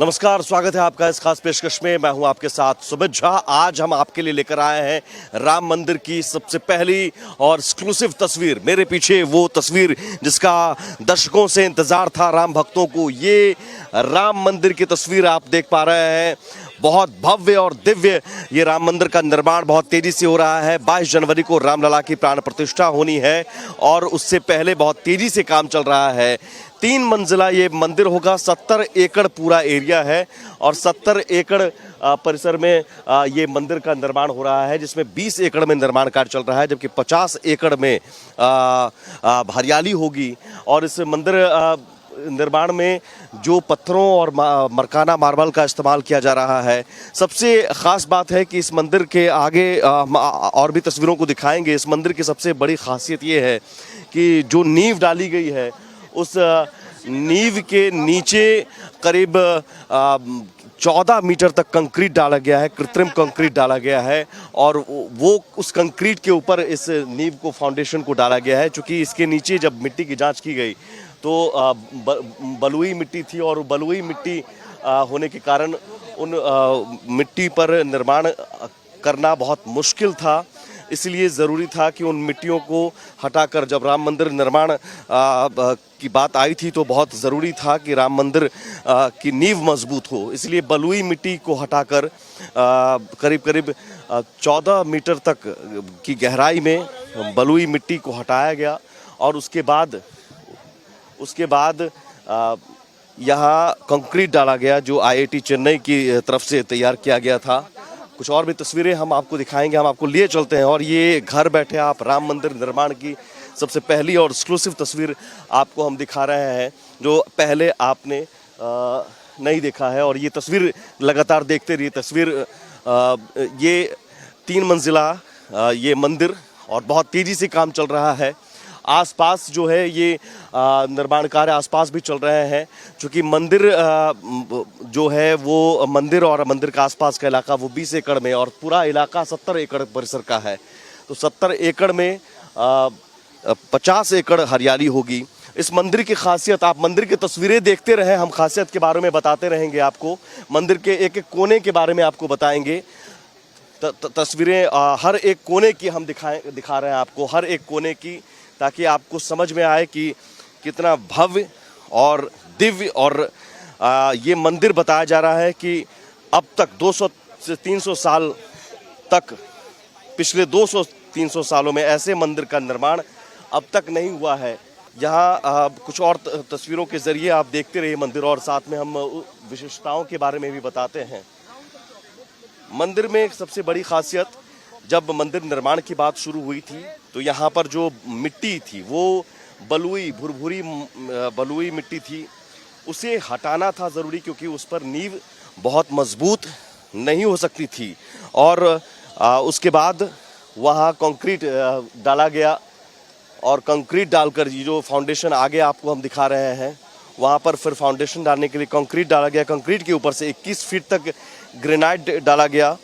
नमस्कार, स्वागत है आपका इस खास पेशकश में। मैं हूं आपके साथ सुमित झा। आज हम आपके लिए लेकर आए हैं राम मंदिर की सबसे पहली और एक्सक्लूसिव तस्वीर। मेरे पीछे वो तस्वीर जिसका दशकों से इंतजार था राम भक्तों को। ये राम मंदिर की तस्वीर आप देख पा रहे हैं। बहुत भव्य और दिव्य ये राम मंदिर का निर्माण बहुत तेजी से हो रहा है। 22 जनवरी को रामलला की प्राण प्रतिष्ठा होनी है और उससे पहले बहुत तेजी से काम चल रहा है। 3 मंजिला ये मंदिर होगा। 70 एकड़ पूरा एरिया है और 70 एकड़ परिसर में ये मंदिर का निर्माण हो रहा है, जिसमें 20 एकड़ में निर्माण कार्य चल रहा है, जबकि 50 एकड़ में हरियाली होगी। और इस मंदिर निर्माण में जो पत्थरों और मरकाना मार्बल का इस्तेमाल किया जा रहा है, सबसे ख़ास बात है कि इस मंदिर के आगे हम और भी तस्वीरों को दिखाएंगे। इस मंदिर की सबसे बड़ी खासियत ये है कि जो नींव डाली गई है, उस नींव के नीचे करीब 14 मीटर तक कंक्रीट डाला गया है, कृत्रिम कंक्रीट डाला गया है। और वो उस कंक्रीट के ऊपर इस नींव को, फाउंडेशन को डाला गया है। चूँकि इसके नीचे जब मिट्टी की जांच की गई तो बलुई मिट्टी थी और बलुई मिट्टी होने के कारण उन मिट्टी पर निर्माण करना बहुत मुश्किल था। इसलिए ज़रूरी था कि उन मिट्टियों को हटाकर, जब राम मंदिर निर्माण की बात आई थी तो बहुत ज़रूरी था कि राम मंदिर की नींव मजबूत हो। इसलिए बलुई मिट्टी को हटाकर करीब करीब 14 मीटर तक की गहराई में बलुई मिट्टी को हटाया गया। और उसके बाद यहाँ कंक्रीट डाला गया, जो IIT चेन्नई की तरफ से तैयार किया गया था। कुछ और भी तस्वीरें हम आपको दिखाएंगे, हम आपको लिए चलते हैं। और ये घर बैठे आप राम मंदिर निर्माण की सबसे पहली और एक्सक्लूसिव तस्वीर आपको हम दिखा रहे हैं, जो पहले आपने नहीं देखा है। और ये तस्वीर लगातार देखते रहिए। ये 3 मंजिला ये मंदिर और बहुत तेज़ी से काम चल रहा है। आसपास जो है ये निर्माण कार्य आसपास भी चल रहे हैं, क्योंकि मंदिर जो है वो मंदिर और मंदिर का आसपास का इलाका वो 20 एकड़ में, और पूरा इलाका 70 एकड़ परिसर का है। तो 70 एकड़ में 50 एकड़ हरियाली होगी। इस मंदिर की खासियत, आप मंदिर की तस्वीरें देखते रहें, हम खासियत के बारे में बताते रहेंगे आपको। मंदिर के एक एक कोने के बारे में आपको बताएंगे। तस्वीरें हर एक कोने की हम दिखा रहे हैं आपको, हर एक कोने की, ताकि आपको समझ में आए कि कितना भव्य और दिव्य और ये मंदिर बताया जा रहा है कि अब तक 200 से 300 साल तक, पिछले 200-300 सालों में ऐसे मंदिर का निर्माण अब तक नहीं हुआ है। यहाँ कुछ और तस्वीरों के ज़रिए आप देखते रहिए मंदिर, और साथ में हम विशेषताओं के बारे में भी बताते हैं। मंदिर में एक सबसे बड़ी खासियत, जब मंदिर निर्माण की बात शुरू हुई थी तो यहाँ पर जो मिट्टी थी वो भुरभुरी बलुई मिट्टी थी। उसे हटाना था ज़रूरी, क्योंकि उस पर नींव बहुत मजबूत नहीं हो सकती थी। और उसके बाद वहाँ कंक्रीट डाला गया, और कंक्रीट डालकर ये जो फाउंडेशन आगे आपको हम दिखा रहे हैं, वहाँ पर फिर फाउंडेशन डालने के लिए कंक्रीट डाला गया। कंक्रीट के ऊपर से 21 फीट तक ग्रेनाइट डाला गया।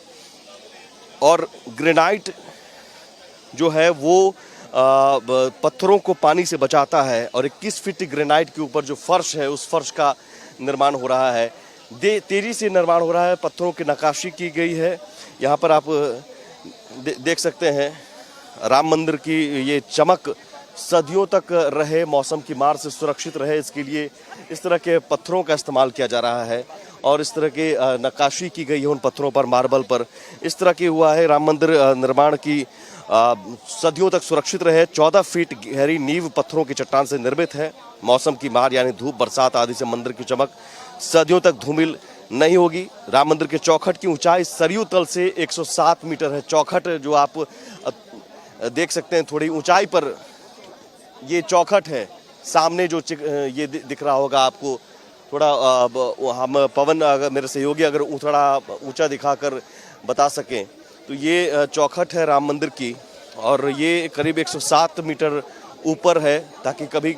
और ग्रेनाइट जो है वो पत्थरों को पानी से बचाता है, और 21 फीट ग्रेनाइट के ऊपर जो फर्श है, उस फर्श का निर्माण हो रहा है। तेजी से निर्माण हो रहा है। पत्थरों की नक्काशी की गई है। यहाँ पर आप देख सकते हैं राम मंदिर की ये चमक सदियों तक रहे, मौसम की मार से सुरक्षित रहे, इसके लिए इस तरह के पत्थरों का इस्तेमाल किया जा रहा है। और इस तरह के नक्काशी की गई है उन पत्थरों पर, मार्बल पर। इस तरह की हुआ है राम मंदिर निर्माण की सदियों तक सुरक्षित रहे। 14 फीट गहरी नींव पत्थरों की चट्टान से निर्मित है। मौसम की मार यानी धूप, बरसात आदि से मंदिर की चमक सदियों तक धूमिल नहीं होगी। राम मंदिर के चौखट की ऊंचाई सरयू तल से 107 मीटर है। चौखट जो आप देख सकते हैं, थोड़ी ऊंचाई पर ये चौखट है। सामने जो ये दिख रहा होगा आपको, थोड़ा हम पवन, अगर मेरे सहयोगी अगर थोड़ा ऊंचा दिखाकर बता सकें, तो ये चौखट है राम मंदिर की, और ये करीब 107 मीटर ऊपर है, ताकि कभी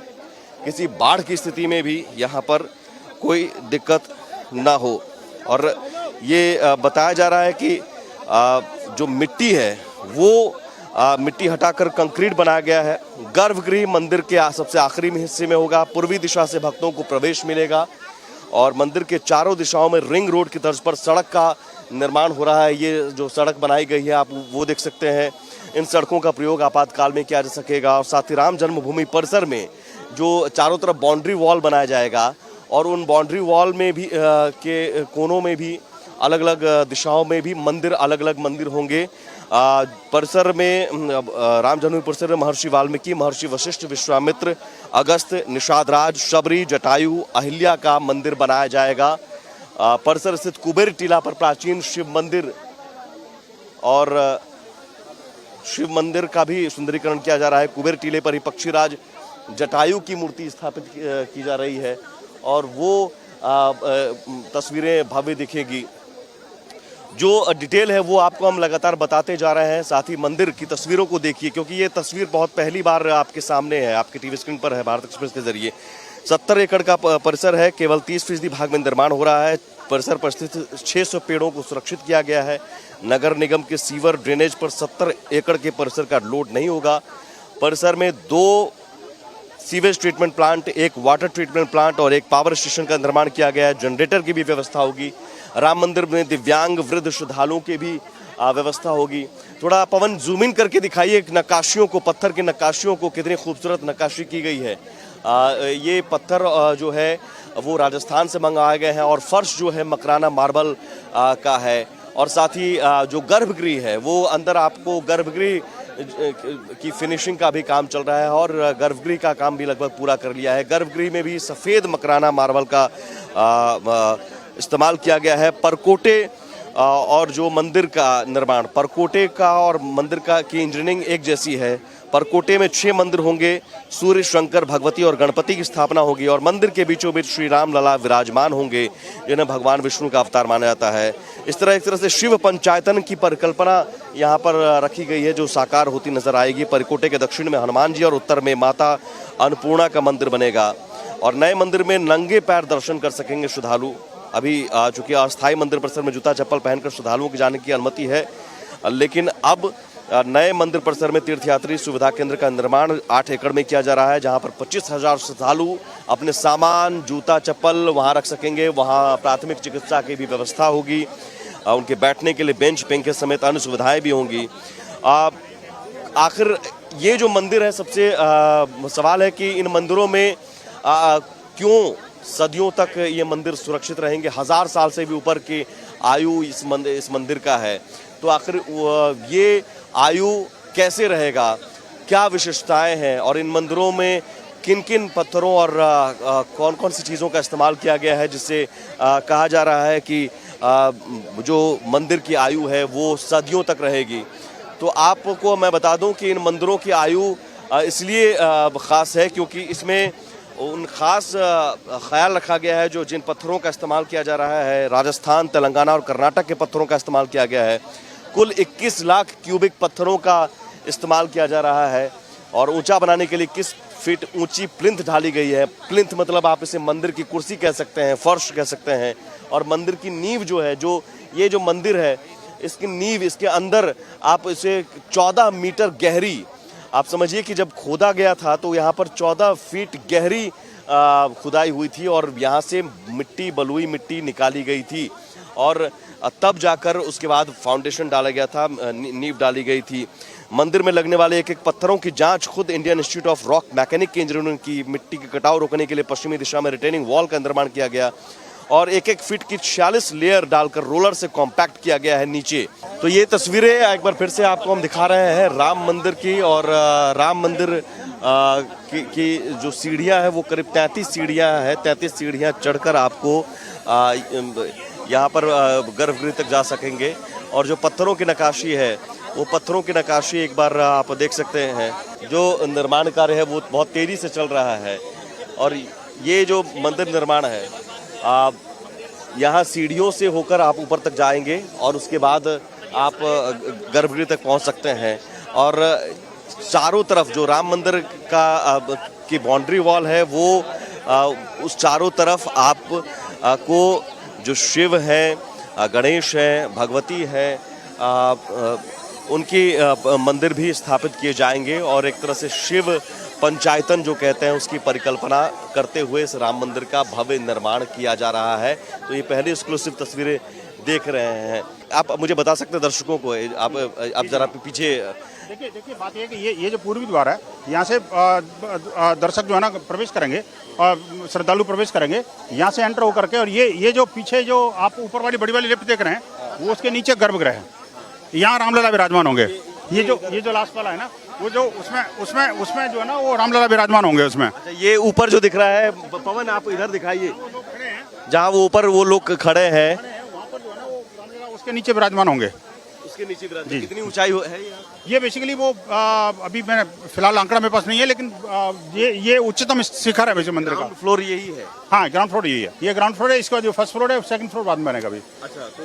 किसी बाढ़ की स्थिति में भी यहाँ पर कोई दिक्कत ना हो। और ये बताया जा रहा है कि जो मिट्टी है वो मिट्टी हटाकर कंक्रीट बनाया गया है। गर्भगृह मंदिर के सबसे आखिरी हिस्से में होगा। पूर्वी दिशा से भक्तों को प्रवेश मिलेगा और मंदिर के चारों दिशाओं में रिंग रोड की तर्ज पर सड़क का निर्माण हो रहा है। ये जो सड़क बनाई गई है आप वो देख सकते हैं। इन सड़कों का प्रयोग आपातकाल में किया जा सकेगा। और साथ ही राम जन्मभूमि परिसर में जो चारों तरफ बाउंड्री वॉल बनाया जाएगा और उन बाउंड्री वॉल में भी के कोनों में भी अलग अलग दिशाओं में भी मंदिर, अलग अलग मंदिर होंगे। परिसर में राम जन्मभूमि परिसर में महर्षि वाल्मीकि, महर्षि वशिष्ठ, विश्वामित्र, अगस्त, निषादराज, शबरी, जटायु, अहिल्या का मंदिर बनाया जाएगा। परिसर स्थित कुबेर टीला पर प्राचीन शिव मंदिर और शिव मंदिर का भी सुंदरीकरण किया जा रहा है। कुबेर टीले पर ही पक्षीराज जटायु की मूर्ति स्थापित की जा रही है और वो तस्वीरें भव्य दिखेगी। जो डिटेल है वो आपको हम लगातार बताते जा रहे हैं। साथ ही मंदिर की तस्वीरों को देखिए, क्योंकि ये तस्वीर बहुत पहली बार आपके सामने है, आपके टीवी स्क्रीन पर है भारत एक्सप्रेस के जरिए। 70 एकड़ का परिसर है, केवल 30% भाग में निर्माण हो रहा है। परिसर पर स्थित 600 पेड़ों को सुरक्षित किया गया है। नगर निगम के सीवर ड्रेनेज पर 70 एकड़ के परिसर का लोड नहीं होगा। परिसर में 2 sewage treatment plant, 1 water treatment plant और 1 पावर स्टेशन का निर्माण किया गया है। जनरेटर की भी व्यवस्था होगी। राम मंदिर में दिव्यांग वृद्ध श्रद्धालुओं की भी व्यवस्था होगी। थोड़ा पवन जूम इन करके दिखाइए नक्काशियों को, पत्थर की नक्काशियों को, कितनी खूबसूरत नक्काशी की गई है। ये पत्थर जो है वो राजस्थान से मंगवाए गए हैं और फर्श जो है मकराना मार्बल का है। और साथ ही जो गर्भगृह है वो अंदर आपको गर्भगृह की फिनिशिंग का भी काम चल रहा है और गर्भगृह का काम भी लगभग पूरा कर लिया है। गर्भगृह में भी सफ़ेद मकराना मार्बल का इस्तेमाल किया गया है। परकोटे और जो मंदिर का निर्माण, परकोटे का और मंदिर का की इंजीनियरिंग एक जैसी है। परकोटे में 6 मंदिर होंगे। सूर्य, शंकर, भगवती और गणपति की स्थापना होगी और मंदिर के बीचों बीच श्री राम लला विराजमान होंगे, जिन्हें भगवान विष्णु का अवतार माना जाता है। इस तरह एक तरह से शिव पंचायतन की परिकल्पना यहाँ पर रखी गई है जो साकार होती नजर आएगी। परकोटे के दक्षिण में हनुमान जी और उत्तर में माता अन्नपूर्णा का मंदिर बनेगा और नए मंदिर में नंगे पैर दर्शन कर सकेंगे श्रद्धालु। अभी चूंकि अस्थायी मंदिर परिसर में जूता चप्पल पहनकर श्रद्धालुओं के जाने की अनुमति है, लेकिन अब नए मंदिर परिसर में तीर्थयात्री सुविधा केंद्र का निर्माण 8 एकड़ में किया जा रहा है, जहां पर 25,000 श्रद्धालु अपने सामान, जूता चप्पल वहां रख सकेंगे। वहां प्राथमिक चिकित्सा की भी व्यवस्था होगी। उनके बैठने के लिए बेंच, पंखे समेत अन्य सुविधाएं भी होंगी। आखिर ये जो मंदिर है, सबसे सवाल है कि इन मंदिरों में क्यों सदियों तक ये मंदिर सुरक्षित रहेंगे। 1000 साल से भी ऊपर की आयु इस मंदिर का है, तो आखिर ये आयु कैसे रहेगा, क्या विशेषताएं हैं और इन मंदिरों में किन किन पत्थरों और कौन कौन सी चीज़ों का इस्तेमाल किया गया है, जिससे कहा जा रहा है कि जो मंदिर की आयु है वो सदियों तक रहेगी। तो आपको मैं बता दूं कि इन मंदिरों की आयु इसलिए ख़ास है क्योंकि इसमें उन खास ख्याल रखा गया है जो जिन पत्थरों का इस्तेमाल किया जा रहा है, राजस्थान, तेलंगाना और कर्नाटक के पत्थरों का इस्तेमाल किया गया है। कुल 21 लाख क्यूबिक पत्थरों का इस्तेमाल किया जा रहा है और ऊंचा बनाने के लिए 21 फीट ऊंची प्लिंथ ढाली गई है। प्लिंथ मतलब आप इसे मंदिर की कुर्सी कह सकते हैं, फर्श कह सकते हैं। और मंदिर की नींव जो है, जो ये जो मंदिर है, इसकी नींव, इसके अंदर आप इसे 14 मीटर गहरी, आप समझिए कि जब खोदा गया था तो यहाँ पर 14 फीट गहरी खुदाई हुई थी और यहाँ से मिट्टी, बलुई मिट्टी निकाली गई थी और तब जाकर उसके बाद फाउंडेशन डाला गया था, नींव डाली गई थी। मंदिर में लगने वाले एक एक पत्थरों की जांच खुद Indian institute of rock mechanic के इंजीनियरों की। मिट्टी के कटाव रोकने के लिए पश्चिमी दिशा में रिटेनिंग वॉल का निर्माण किया गया और एक एक फीट की 46 लेयर डालकर रोलर से कॉम्पैक्ट किया गया है नीचे। तो ये तस्वीरें एक बार फिर से आपको हम दिखा रहे हैं राम मंदिर की। और राम मंदिर की जो सीढ़ियां हैं वो करीब 33 सीढ़ियां हैं। 33 सीढ़ियां चढ़कर आपको यहाँ पर गर्भगृह तक जा सकेंगे। और जो पत्थरों की नक्काशी है, वो पत्थरों की नक्काशी एक बार आप देख सकते हैं। जो निर्माण कार्य है वो बहुत तेज़ी से चल रहा है और ये जो मंदिर निर्माण है, यहाँ सीढ़ियों से होकर आप ऊपर तक जाएंगे और उसके बाद आप गर्भगृह तक पहुँच सकते हैं। और चारों तरफ जो राम मंदिर की बाउंड्री वॉल है वो उस चारों तरफ आप को जो शिव है, गणेश है, भगवती है, उनकी मंदिर भी स्थापित किए जाएंगे और एक तरह से शिव पंचायतन जो कहते हैं उसकी परिकल्पना करते हुए इस राम मंदिर का भव्य निर्माण किया जा रहा है। तो ये पहली एक्सक्लूसिव तस्वीरें देख रहे हैं। आप मुझे बता सकते हैं दर्शकों को, आप जरा पीछे देखिए बात ये है कि ये जो पूर्वी द्वार है, यहाँ से दर्शक जो है ना प्रवेश करेंगे और श्रद्धालु प्रवेश करेंगे यहाँ से एंटर होकर के, और ये जो पीछे जो आप ऊपर वाली बड़ी वाली लिफ्ट देख रहे हैं वो उसके नीचे गर्भगृह है, यहाँ रामलला विराजमान होंगे। ये जो लास्ट वाला है ना, वो जो उसमें जो है ना वो रामलला विराजमान होंगे उसमें। अच्छा, ये ऊपर जो दिख रहा है, पवन आप इधर दिखाइए, जहाँ वो ऊपर वो लोग खड़े हैं वहाँ पर जो है ना वो रामलला उसके नीचे विराजमान होंगे। उसके नीचे विराजमान कितनी ऊंचाई है ये बेसिकली वो अभी मैं फिलहाल आंकड़ा मेरे पास नहीं है, लेकिन ये उच्चतम शिखर है वैसे मंदिर का। फ्लोर यही है? हाँ, ग्राउंड फ्लोर यही है। ये ग्राउंड फ्लोर है, इसका जो फर्स्ट फ्लोर है सेकंड फ्लोर बाद में बनेगा अभी। अच्छा, तो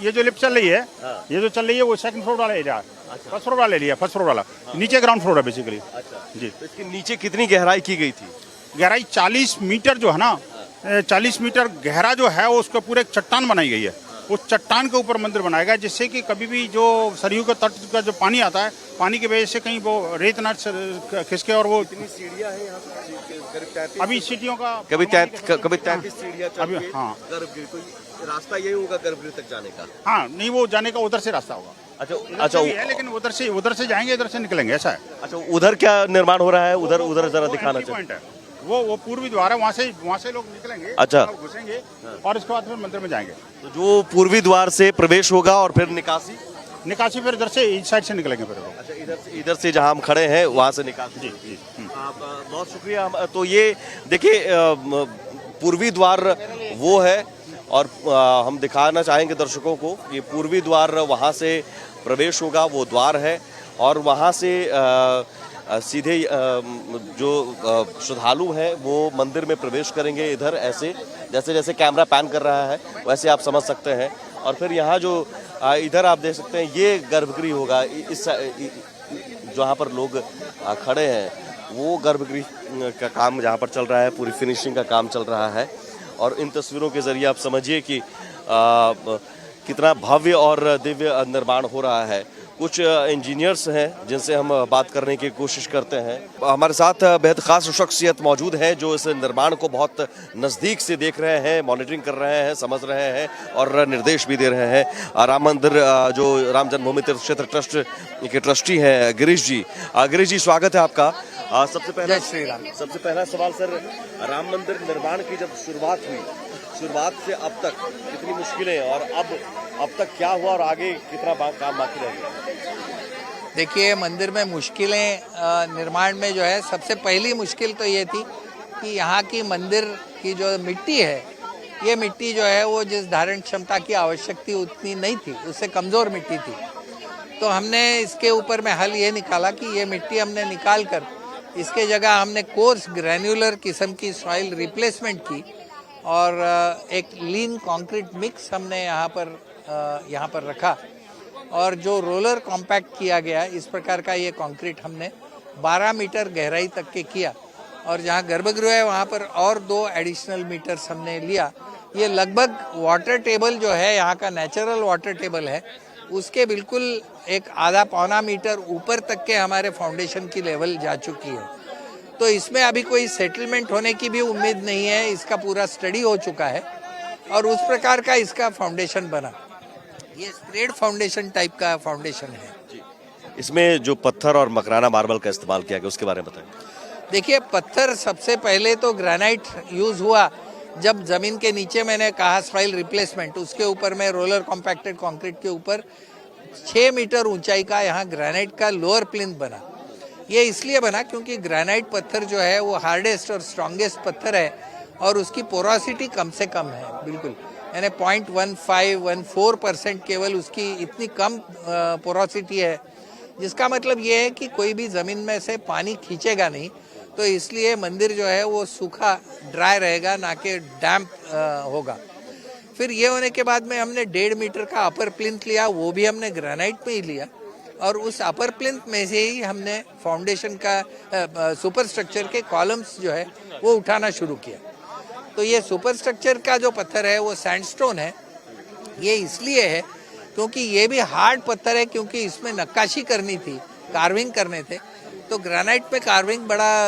ये जो लिफ्ट चल रही है, हाँ। ये जो चल रही है वो सेकंड फ्लोर वाला एरिया है। अच्छा। फर्स्ट फ्लोर वाला एरिया, फर्स्ट फ्लोर वाला, नीचे ग्राउंड फ्लोर है बेसिकली। अच्छा जी। तो इसके नीचे कितनी गहराई की गई थी? गहराई 40 मीटर जो है ना, 40 मीटर गहरा जो है वो उसके पूरे चट्टान बनाई गई है। उस चट्टान के ऊपर मंदिर बनाया गया, जिससे कि कभी भी जो सरयू के तट का जो पानी आता है, पानी की वजह से कहीं वो रेत ना खिसके। और वो कितनी सीढ़ियां हैं यहाँ पे? अभी सीढ़ियों का कभी 33 सीढ़ियां चढ़ के हाँ गर्भगृह, तो रास्ता यही होगा गर्भगृह तक जाने का? हाँ, नहीं वो जाने का उधर से रास्ता होगा। अच्छा है, लेकिन उधर से जाएंगे, इधर से निकलेंगे, ऐसा है। अच्छा, उधर क्या निर्माण हो रहा है? उधर जरा दिखाना चाहिए। वो पूर्वी द्वार है, वहाँ से लोग निकलेंगे। अच्छा, घुसेंगे और इसके बाद फिर मंदिर में जाएंगे। तो जो पूर्वी द्वार से प्रवेश होगा और फिर निकासी फिर इधर से इस साइड से निकलेंगे फिर। अच्छा, इधर से जहाँ हम खड़े हैं वहाँ से निकासी। जी। आप बहुत शुक्रिया। तो ये देखिए पूर्वी द्वार वो है, और हम दिखाना चाहेंगे दर्शकों को, ये पूर्वी द्वार वहाँ से प्रवेश होगा, वो द्वार है, और वहाँ से सीधे जो श्रद्धालु हैं वो मंदिर में प्रवेश करेंगे। इधर ऐसे जैसे कैमरा पैन कर रहा है वैसे आप समझ सकते हैं। और फिर यहाँ जो इधर आप देख सकते हैं ये गर्भगृह होगा। इस जहाँ पर लोग खड़े हैं वो गर्भगृह का काम जहाँ पर चल रहा है, पूरी फिनिशिंग का काम चल रहा है। और इन तस्वीरों के जरिए आप समझिए कि कितना भव्य और दिव्य निर्माण हो रहा है। कुछ इंजीनियर्स हैं जिनसे हम बात करने की कोशिश करते हैं। हमारे साथ बेहद खास शख्सियत मौजूद है जो इस निर्माण को बहुत नज़दीक से देख रहे हैं, मॉनिटरिंग कर रहे हैं, समझ रहे हैं और निर्देश भी दे रहे हैं। राम मंदिर जो राम जन्मभूमि तीर्थ क्षेत्र ट्रस्ट के ट्रस्टी हैं गिरीश जी। गिरीश जी, स्वागत है आपका। सबसे पहला सवाल सर, राम मंदिर निर्माण की जब शुरुआत से अब तक कितनी मुश्किलें, और अब तक क्या हुआ और आगे कितना काम बाकी रह गया? देखिए, मंदिर में मुश्किलें निर्माण में जो है, सबसे पहली मुश्किल तो ये थी कि यहाँ की मंदिर की जो मिट्टी है, ये मिट्टी जो है वो जिस धारण क्षमता की आवश्यक थी उतनी नहीं थी, उससे कमज़ोर मिट्टी थी। तो हमने इसके ऊपर में हल ये निकाला कि ये मिट्टी हमने निकाल कर इसके जगह हमने कोर्स ग्रैन्युलर किस्म की सॉइल रिप्लेसमेंट की और एक लीन कंक्रीट मिक्स हमने यहाँ पर रखा, और जो रोलर कॉम्पैक्ट किया गया इस प्रकार का ये कंक्रीट हमने 12 मीटर गहराई तक के किया। और जहाँ गर्भगृह है वहाँ पर और 2 एडिशनल मीटर्स हमने लिया। ये लगभग वाटर टेबल जो है यहाँ का नेचुरल वाटर टेबल है उसके बिल्कुल एक आधा पौना मीटर ऊपर तक के हमारे फाउंडेशन की लेवल जा चुकी है। तो इसमें अभी कोई सेटलमेंट होने की भी उम्मीद नहीं है, इसका पूरा स्टडी हो चुका है और उस प्रकार का इसका फाउंडेशन बना। ये स्प्रेड फाउंडेशन टाइप का फाउंडेशन है। इसमें जो पत्थर और मकराना मार्बल का इस्तेमाल किया गया उसके बारे में बताएं। देखिए, पत्थर सबसे पहले तो ग्रेनाइट यूज हुआ। जब जमीन के नीचे मैंने कहा सॉइल रिप्लेसमेंट, उसके ऊपर में रोलर कॉम्पैक्टेड कंक्रीट के ऊपर 6 मीटर ऊंचाई का यहाँ ग्रेनाइट का लोअर प्लिंथ बना। ये इसलिए बना क्योंकि ग्रेनाइट पत्थर जो है वो हार्डेस्ट और स्ट्रॉन्गेस्ट पत्थर है और उसकी पोरोसिटी कम से कम है, बिल्कुल, यानी 0.1514% केवल उसकी इतनी कम पोरोसिटी है, जिसका मतलब ये है कि कोई भी ज़मीन में से पानी खींचेगा नहीं। तो इसलिए मंदिर जो है वो सूखा ड्राई रहेगा, ना कि डैम्प होगा। फिर ये होने के बाद में हमने 1.5 मीटर का अपर प्लिंथ लिया, वो भी हमने ग्रेनाइट में ही लिया, और उस अपर प्लिंथ में से ही हमने फाउंडेशन का सुपर स्ट्रक्चर के कॉलम्स जो है वो उठाना शुरू किया। तो ये सुपर स्ट्रक्चर का जो पत्थर है वो सैंडस्टोन है। ये इसलिए है क्योंकि ये भी हार्ड पत्थर है, क्योंकि इसमें नक्काशी करनी थी, कार्विंग करने थे। तो ग्रेनाइट पे कार्विंग बड़ा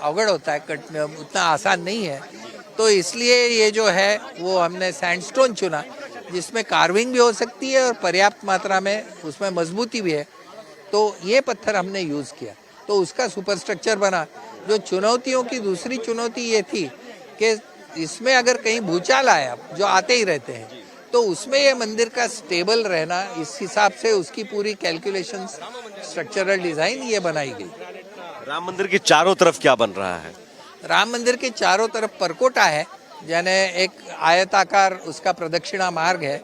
अवगढ़ होता है, उतना आसान नहीं है। तो इसलिए ये जो है वो हमने सैंडस्टोन चुना, जिसमें कार्विंग भी हो सकती है और पर्याप्त मात्रा में उसमें मजबूती भी है। तो ये पत्थर हमने यूज़ किया, तो उसका सुपरस्ट्रक्चर बना। जो चुनौतियों की दूसरी चुनौती ये थी कि इसमें अगर कहीं भूचाल आया, जो आते ही रहते हैं, तो उसमें ये मंदिर का स्टेबल रहना, इस हिसाब से उसकी पूरी कैलकुलेशंस, स्ट्रक्चरल डिज़ाइन ये बनाई गई। राम मंदिर की चारों तरफ क्या बन रहा है? राम मंदिर के चारों तरफ परकोटा है, यानी एक आयताकार उसका प्रदक्षिणा मार्ग है।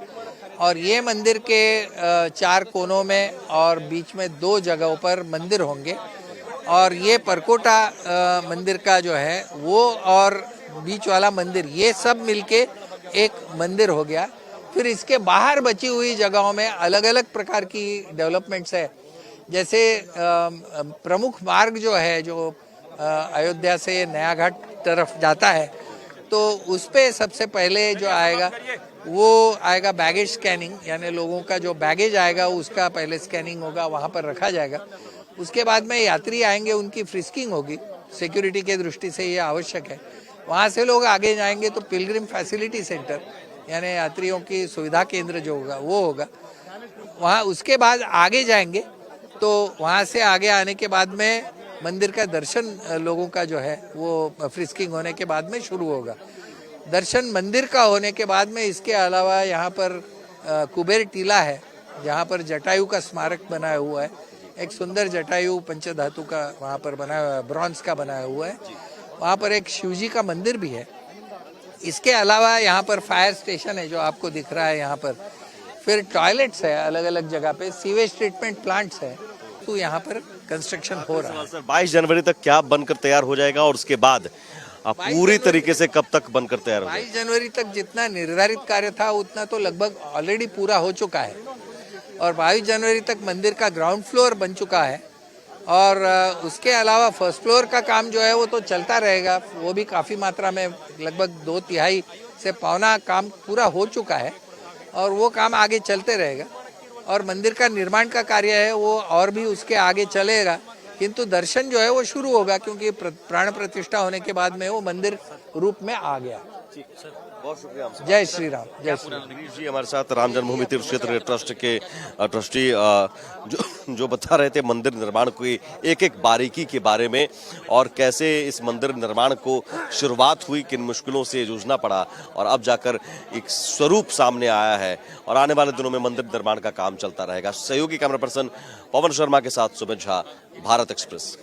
और ये मंदिर के 4 कोनों में और बीच में 2 जगहों पर मंदिर होंगे। और ये परकोटा मंदिर का जो है वो और बीच वाला मंदिर, ये सब मिलके एक मंदिर हो गया। फिर इसके बाहर बची हुई जगहों में अलग अलग प्रकार की डेवलपमेंट्स है। जैसे प्रमुख मार्ग जो है, जो अयोध्या से नया घाट तरफ जाता है, तो उस पे सबसे पहले जो आएगा वो आएगा बैगेज स्कैनिंग, यानी लोगों का जो बैगेज आएगा उसका पहले स्कैनिंग होगा, वहाँ पर रखा जाएगा। उसके बाद में यात्री आएंगे, उनकी फ्रिस्किंग होगी, सिक्योरिटी के दृष्टि से ये आवश्यक है। वहाँ से लोग आगे जाएंगे तो पिलग्रिम फैसिलिटी सेंटर, यानी यात्रियों की सुविधा केंद्र जो होगा वो होगा वहाँ। उसके बाद आगे जाएंगे तो वहाँ से आगे आने के बाद में मंदिर का दर्शन लोगों का जो है वो फ्रिस्किंग होने के बाद में शुरू होगा। दर्शन मंदिर का होने के बाद में इसके अलावा यहाँ पर कुबेर टीला है, जहाँ पर जटायु का स्मारक बनाया हुआ है। एक सुंदर जटायु पंचधातु का वहाँ पर बनाया हुआ है, ब्रॉन्ज का बनाया हुआ है। वहाँ पर एक शिवजी का मंदिर भी है। इसके अलावा यहाँ पर फायर स्टेशन है जो आपको दिख रहा है यहाँ पर। फिर टॉयलेट्स है अलग अलग जगह पे, सीवेज ट्रीटमेंट प्लांट्स है। तो यहाँ पर कंस्ट्रक्शन हो रहा है। सर 22 जनवरी तक क्या बनकर तैयार हो जाएगा और उसके बाद पूरी तरीके से कब तक बनकर तैयार हो जाएगा? 22 जनवरी तक जितना निर्धारित कार्य था उतना तो लगभग ऑलरेडी पूरा हो चुका है। और 22 जनवरी तक मंदिर का ग्राउंड फ्लोर बन चुका है। और उसके अलावा फर्स्ट फ्लोर का काम जो है वो तो चलता रहेगा। वो भी काफ़ी मात्रा में, लगभग 2/3 से पौना काम पूरा हो चुका है और वो काम आगे चलते रहेगा। और मंदिर का निर्माण का कार्य है वो और भी उसके आगे चलेगा, किंतु दर्शन जो है वो शुरू होगा, क्योंकि प्राण प्रतिष्ठा होने के बाद में वो मंदिर रूप में आ गया। बहुत शुक्रिया। जय श्री राम। जय श्री राम। गिरीश जी हमारे साथ राम जन्मभूमि तीर्थ क्षेत्र ट्रस्ट के ट्रस्टी जो बता रहे थे मंदिर निर्माण की एक एक बारीकी के बारे में, और कैसे इस मंदिर निर्माण को शुरुआत हुई, किन मुश्किलों से जूझना पड़ा और अब जाकर एक स्वरूप सामने आया है। और आने वाले दिनों में मंदिर निर्माण का काम चलता रहेगा। सहयोगी कैमरा पर्सन पवन शर्मा के साथ सुमित झा, भारत एक्सप्रेस।